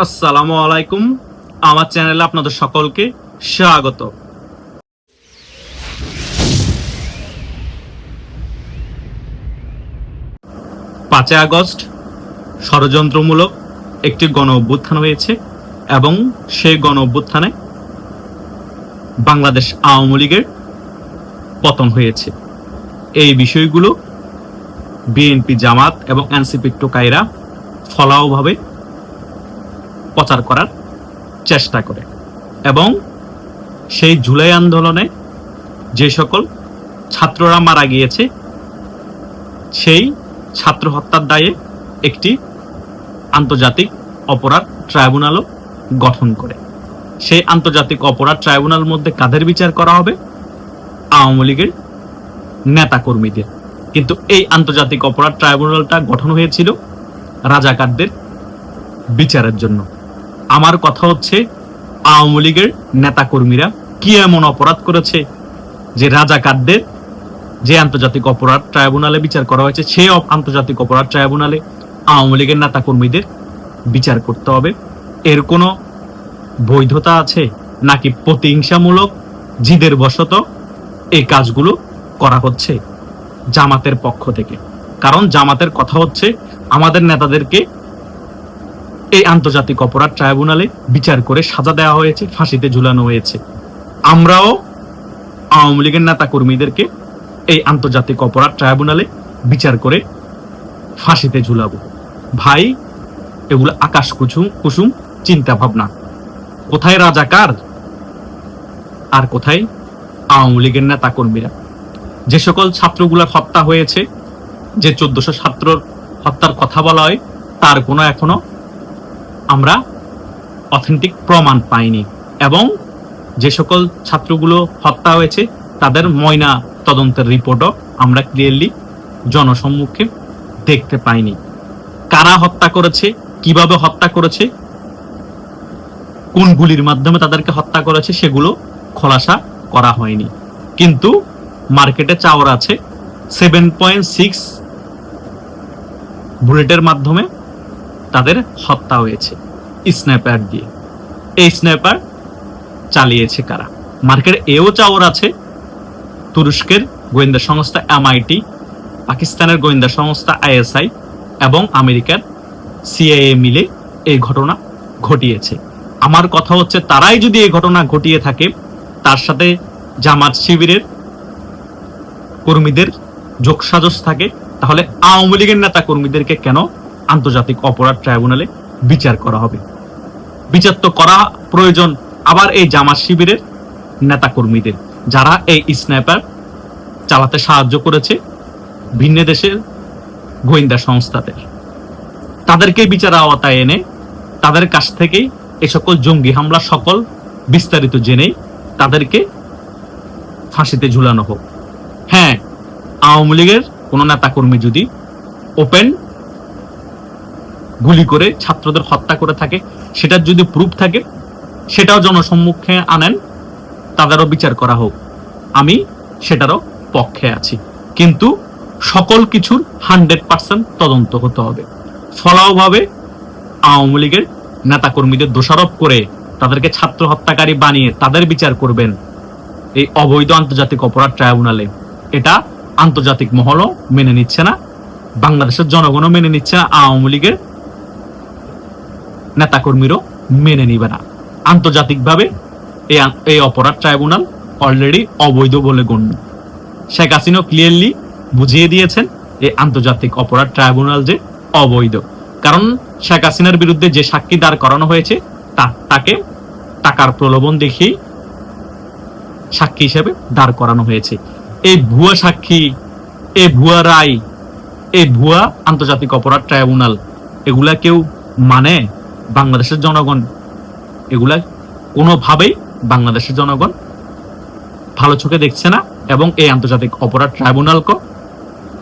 আসসালামু আলাইকুম। আমার চ্যানেলে আপনাদের সকলকে স্বাগত। 5 আগস্ট ষড়যন্ত্রমূলক একটি গণ অভ্যুত্থান হয়েছে এবং সেই গণ অভ্যুত্থানে বাংলাদেশ আওয়ামী লীগের পতন হয়েছে। এই বিষয়গুলো বিএনপি, জামাত এবং এনসিপি টোকাইরা ফলাওভাবে প্রচার করার চেষ্টা করে এবং সেই জুলাই আন্দোলনে যে সকল ছাত্ররা মারা গিয়েছে সেই ছাত্র হত্যার দায়ে একটি আন্তর্জাতিক অপরাধ ট্রাইব্যুনালও গঠন করে। সেই আন্তর্জাতিক অপরাধ ট্রাইব্যুনাল মধ্যে কাদের বিচার করা হবে? আওয়ামী লীগের নেতাকর্মীদের। কিন্তু এই আন্তর্জাতিক অপরাধ ট্রাইব্যুনালটা গঠন হয়েছিল রাজাকারদের বিচারের জন্য। আমার কথা হচ্ছে, আওয়ামী লীগের নেতাকর্মীরা কি এমন অপরাধ করেছে যে রাজাকারদের যে আন্তর্জাতিক অপরাধ ট্রাইব্যুনালে বিচার করা হয়েছে সেই আন্তর্জাতিক অপরাধ ট্রাইব্যুনালে আওয়ামী লীগের নেতাকর্মীদের বিচার করতে হবে? এর কোনো বৈধতা আছে নাকি প্রতিহিংসামূলক জিদের বশত এই কাজগুলো করা হচ্ছে জামাতের পক্ষ থেকে? কারণ জামাতের কথা হচ্ছে, আমাদের নেতাদেরকে এই আন্তর্জাতিক অপরাধ ট্রাইব্যুনালে বিচার করে সাজা দেওয়া হয়েছে, ফাঁসিতে ঝুলানো হয়েছে। আমরাও আওয়ামী লীগের নেতা কর্মীদেরকে এই আন্তর্জাতিক অপরাধ ট্রাইব্যুনালে বিচার করে ফাঁসিতে ঝুলাবো। ভাই, এগুলো আকাশ কুসুম চিন্তা ভাবনা। কোথায় রাজাকার আর কোথায় আওয়ামী লীগের নেতা কর্মীরা? যে সকল ছাত্রগুলা হত্যা হয়েছে, যে 1400 ছাত্রর হত্যার কথা বলা হয়, তার কোনো এখনো আমরা অথেন্টিক প্রমাণ পাইনি এবং যে সকল ছাত্রগুলো হত্যা হয়েছে তাদের ময়না তদন্তের রিপোর্টও আমরা ক্লিয়ারলি জনসম্মুখে দেখতে পাইনি। কারা হত্যা করেছে, কিভাবে হত্যা করেছে, কোন গুলির মাধ্যমে তাদেরকে হত্যা করেছে সেগুলো খোলাসা করা হয়নি। কিন্তু মার্কেটে চাওয়ার আছে 7.6 বুলেটের মাধ্যমে তাদের হত্যা হয়েছে স্নাইপার দিয়ে। এই স্নাইপার চালিয়েছে কারা? মার্কেটে এও চাওয়ার আছে তুরস্কের গোয়েন্দা সংস্থা MIT, পাকিস্তানের গোয়েন্দা সংস্থা ISI এবং আমেরিকার CIA মিলে এই ঘটনা ঘটিয়েছে। আমার কথা হচ্ছে, তারাই যদি এই ঘটনা ঘটিয়ে থাকে, তার সাথে জামাত শিবিরের কর্মীদের যোগসাজশ থাকে, তাহলে আওয়ামী লীগের নেতা কর্মীদেরকে কেন আন্তর্জাতিক অপরাধ ট্রাইব্যুনালে বিচার করা হবে? বিচার তো করা প্রয়োজন আবার এই জামাত শিবিরের নেতা কর্মীদের, যারা এই স্নাইপার চালাতে সাহায্য করেছে ভিন্ন দেশের গোয়েন্দা সংস্থাদের। তাদেরকে বিচার আওতায় এনে তাদের কাছ থেকেই এই সকল জঙ্গি হামলা সকল বিস্তারিত জেনেই তাদেরকে ফাঁসিতে ঝুলানো হোক। হ্যাঁ, আওয়ামী লীগের কোন নেতা কর্মী যদি ওপেন গুলি করে ছাত্রদের হত্যা করে থাকে, সেটার যদি প্রুফ থাকে, সেটাও জনসম্মুখে আনেন, তাদেরও বিচার করা হোক। আমি সেটারও পক্ষে আছি। কিন্তু সকল কিছুর 100% তদন্ত হতে হবে। ফলাওভাবে আওয়ামী লীগের নেতাকর্মীদের দোষারোপ করে তাদেরকে ছাত্র হত্যাকারী বানিয়ে তাদের বিচার করবেন এই অবৈধ আন্তর্জাতিক অপরাধ ট্রাইব্যুনালে, এটা আন্তর্জাতিক মহলও মেনে নিচ্ছে না, বাংলাদেশের জনগণও মেনে নিচ্ছে না, আওয়ামী লীগের নেতাকর্মীরও মেনে নিবে না। আন্তর্জাতিকভাবে এই অপরাধ ট্রাইব্যুনাল অলরেডি অবৈধ বলে গণ্য। শেখ হাসিনা ক্লিয়ারলি বুঝিয়ে দিয়েছেন এই আন্তর্জাতিক অপরাধ ট্রাইব্যুনাল যে অবৈধ। কারণ শেখ হাসিনার বিরুদ্ধে যে সাক্ষী দাঁড় করানো হয়েছে তাকে টাকার প্রলোভন দেখিয়ে সাক্ষী হিসেবে দাঁড় করানো হয়েছে। এই ভুয়া সাক্ষী, এই ভুয়া রায়, এই ভুয়া আন্তর্জাতিক অপরাধ ট্রাইব্যুনাল, এগুলা কেউ মানে? বাংলাদেশের জনগণ এগুলা কোনোভাবেই বাংলাদেশের জনগণ ভালো চোখে দেখছে না এবং এই আন্তর্জাতিক অপরাধ ট্রাইব্যুনালকে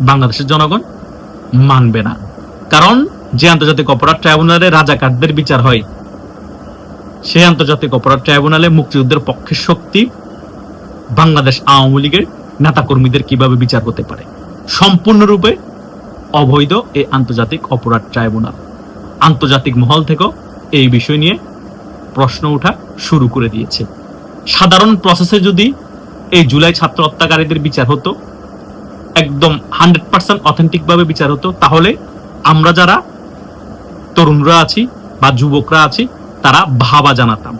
বাংলাদেশের জনগণ মানবে না। কারণ যে আন্তর্জাতিক অপরাধ ট্রাইব্যুনালে রাজাকারদের বিচার হয়, সেই আন্তর্জাতিক অপরাধ ট্রাইব্যুনালে মুক্তিযুদ্ধের পক্ষের শক্তি বাংলাদেশ আওয়ামী লীগের নেতাকর্মীদের কিভাবে বিচার হতে পারে? সম্পূর্ণরূপে অবৈধ এই আন্তর্জাতিক অপরাধ ট্রাইব্যুনাল। আন্তর্জাতিক মহল থেকেও এই বিষয় নিয়ে প্রশ্ন ওঠা শুরু করে দিয়েছে। সাধারণ প্রসেসে যদি এই জুলাই ছাত্র হত্যাকারীদের বিচার হতো, একদম 100% অথেন্টিক ভাবে বিচার হতো, তাহলে আমরা যারা তরুণরা আছি বা যুবকরা আছি তারা ভাবা জানাতাম।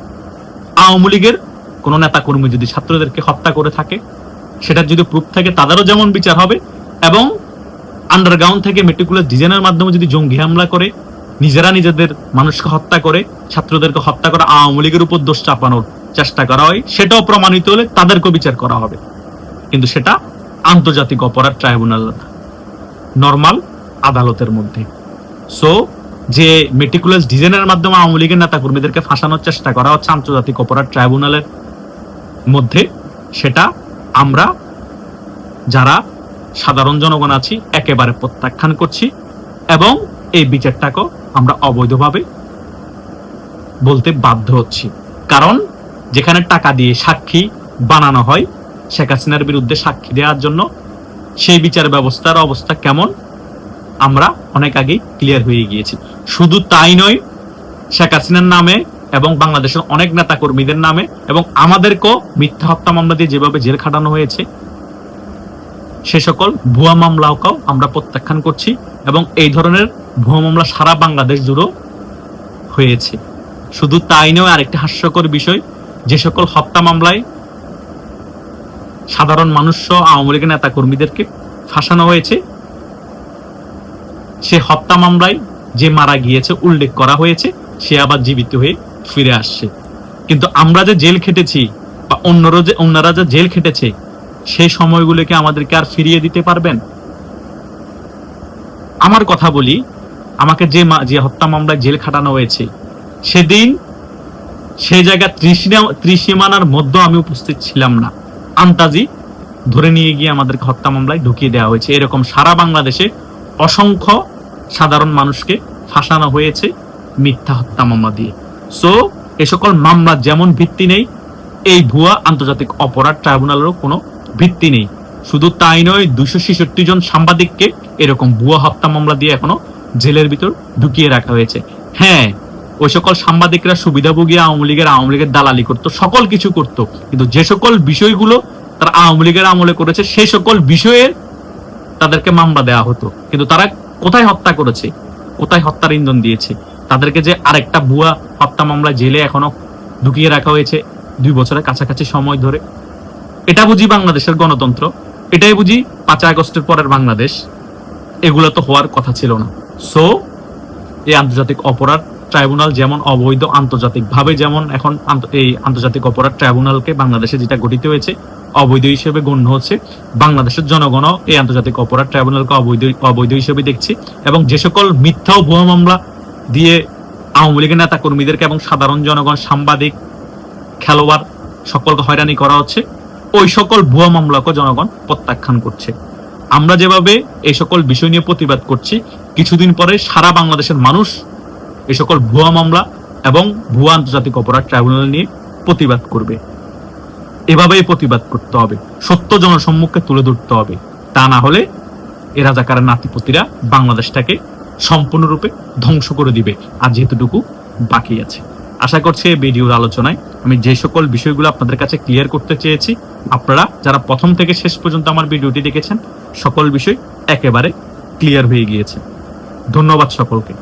আওয়ামী লীগের কোন নেতা কর্মী যদি ছাত্রদেরকে হত্যা করে থাকে, সেটা যদি প্রুফ থাকে, তাদেরও যেমন বিচার হবে, এবং আন্ডারগ্রাউন্ড থেকে মেটিকুলাস ডিজাইনের মাধ্যমে যদি জঙ্গি হামলা করে নিজেরা নিজেদের মানুষকে হত্যা করে, ছাত্রদেরকে হত্যা করে আওয়ামী লীগের উপর দোষ চাপানোর চেষ্টা করা হয়, সেটাও প্রমাণিত হলে তাদেরকেও বিচার করা হবে। কিন্তু সেটা আন্তর্জাতিক অপরাধ ট্রাইব্যুনাল, নর্মাল আদালতের মধ্যে। সো যে মেটিকুলাস ডিজাইনের মাধ্যমে আওয়ামী লীগের নেতা কর্মীদেরকে ফাঁসানোর চেষ্টা করা হচ্ছে আন্তর্জাতিক অপরাধ ট্রাইব্যুনালের মধ্যে, সেটা আমরা যারা সাধারণ জনগণ আছি একেবারে প্রত্যাখ্যান করছি, এবং এই বিচারটাকেও আমরা অবৈধভাবে বলতে বাধ্য হচ্ছি। কারণ যেখানে টাকা দিয়ে সাক্ষী বানানো হয় শেখ হাসিনার বিরুদ্ধে সাক্ষী দেওয়ার জন্য, সেই বিচার ব্যবস্থার অবস্থা কেমন আমরা অনেক আগেই ক্লিয়ার হয়ে গিয়েছি। শুধু তাই নয়, শেখ হাসিনার নামে এবং বাংলাদেশের অনেক নেতা কর্মীদের নামে এবং আমাদেরকেও মিথ্যা হত্যা মামলা দিয়ে যেভাবে জেল খাটানো হয়েছে, সে সকল ভুয়া মামলাকেও আমরা প্রত্যাখ্যান করছি, এবং এই ধরনের ভুয়া মামলা সারা বাংলাদেশ জুড়ে হয়েছে। শুধু তাই নয়, আরেকটি হাস্যকর বিষয়, যে সকল হত্যা মামলায় সাধারণ মানুষ সহ আওয়ামী লীগের নেতা কর্মীদেরকে ফাঁসানো হয়েছে, সে হত্যা মামলায় যে মারা গিয়েছে উল্লেখ করা হয়েছে, সে আবার জীবিত হয়ে ফিরে আসছে। কিন্তু আমরা যে জেল খেটেছি বা অন্যরা যে জেল খেটেছে, সেই সময়গুলোকে আমাদেরকে আর ফিরিয়ে দিতে পারবেন? আমার কথা বলি, আমাকে যে হত্যা মামলায় জেল খাটানো হয়েছে, সেদিন সে জায়গা ত্রিসীমানার মধ্যে আমি উপস্থিত ছিলাম না, আন্তাজি ধরে নিয়ে গিয়ে আমাদেরকে হত্যা মামলায় ঢুকিয়ে দেওয়া হয়েছে। এরকম সারা বাংলাদেশে অসংখ্য সাধারণ মানুষকে ফাঁসানো হয়েছে মিথ্যা হত্যা মামলা দিয়ে। সো এ সকল মামলার যেমন ভিত্তি নেই, এই ভুয়া আন্তর্জাতিক অপরাধ ট্রাইব্যুনালেরও কোনো ভিত্তি নেই। শুধু তাই নয়, 266 জন সাংবাদিককে এরকম ভুয়া হত্যা মামলা দিয়ে এখনো জেলের ভিতর ঢুকিয়ে রাখা হয়েছে। হ্যাঁ, ওই সকল সাংবাদিকরা সুবিধাভোগী আওয়ামী লীগের দালালি করতো, সকল কিছু করতো, কিন্তু যে সকল বিষয়গুলো তারা আওয়ামী লীগের আমলে করেছে, সেই সকল বিষয়ে তাদেরকে মামলা দেওয়া হতো। কিন্তু তারা কোথায় হত্যা করেছে, কোথায় হত্যার ইন্ধন দিয়েছে? তাদেরকে যে আরেকটা ভুয়া হত্যা মামলা জেলে এখনো ঢুকিয়ে রাখা হয়েছে 2 বছরের কাছাকাছি সময় ধরে। এটা বুঝি বাংলাদেশের গণতন্ত্র? এটাই বুঝি 5 আগস্টের পরের বাংলাদেশ? এগুলো তো হওয়ার কথা ছিল না। সো এই আন্তর্জাতিক অপরাধ ট্রাইব্যুনাল যেমন অবৈধ, আন্তর্জাতিক ভাবে যেমন এখন এই আন্তর্জাতিক অপরাধ ট্রাইব্যুনালকে বাংলাদেশে যেটা গঠিত হয়েছে অবৈধ হিসেবে গণ্য হচ্ছে, বাংলাদেশের জনগণও এই আন্তর্জাতিক অপরাধ ট্রাইব্যুনালকে অবৈধ হিসেবে দেখছে। এবং যে সকল মিথ্যা ও ভুয়া মামলা দিয়ে আওয়ামী লীগের নেতা কর্মীদেরকে এবং সাধারণ জনগণ, সাংবাদিক, খেলোয়াড় সকলকে হয়রানি করা হচ্ছে, ওই সকল ভুয়া মামলাকে জনগণ প্রত্যাখ্যান করছে। আমরা যেভাবে এই সকল বিষয় নিয়ে প্রতিবাদ করছি, কিছুদিন পরে সারা বাংলাদেশের মানুষ এই সকল ভুয়া মামলা এবং ভুয়া আন্তর্জাতিক অপরাধ ট্রাইব্যুনাল নিয়ে প্রতিবাদ করবে। এভাবেই প্রতিবাদ করতে হবে, সত্য জনসম্মুখে তুলে ধরতে হবে। তা না হলে এ রাজাকারের নাতিপুতিরা বাংলাদেশটাকে সম্পূর্ণরূপে ধ্বংস করে দিবে। আর যেহেতুটুকু বাকি আছে, আশা করছি এই ভিডিওর আলোচনায় আমি যে সকল বিষয়গুলো আপনাদের কাছে ক্লিয়ার করতে চেয়েছি, আপনারা যারা প্রথম থেকে শেষ পর্যন্ত আমার ভিডিওটি দেখেছেন, সকল বিষয় একেবারে ক্লিয়ার হয়ে গিয়েছে। ধন্যবাদ সকলকে।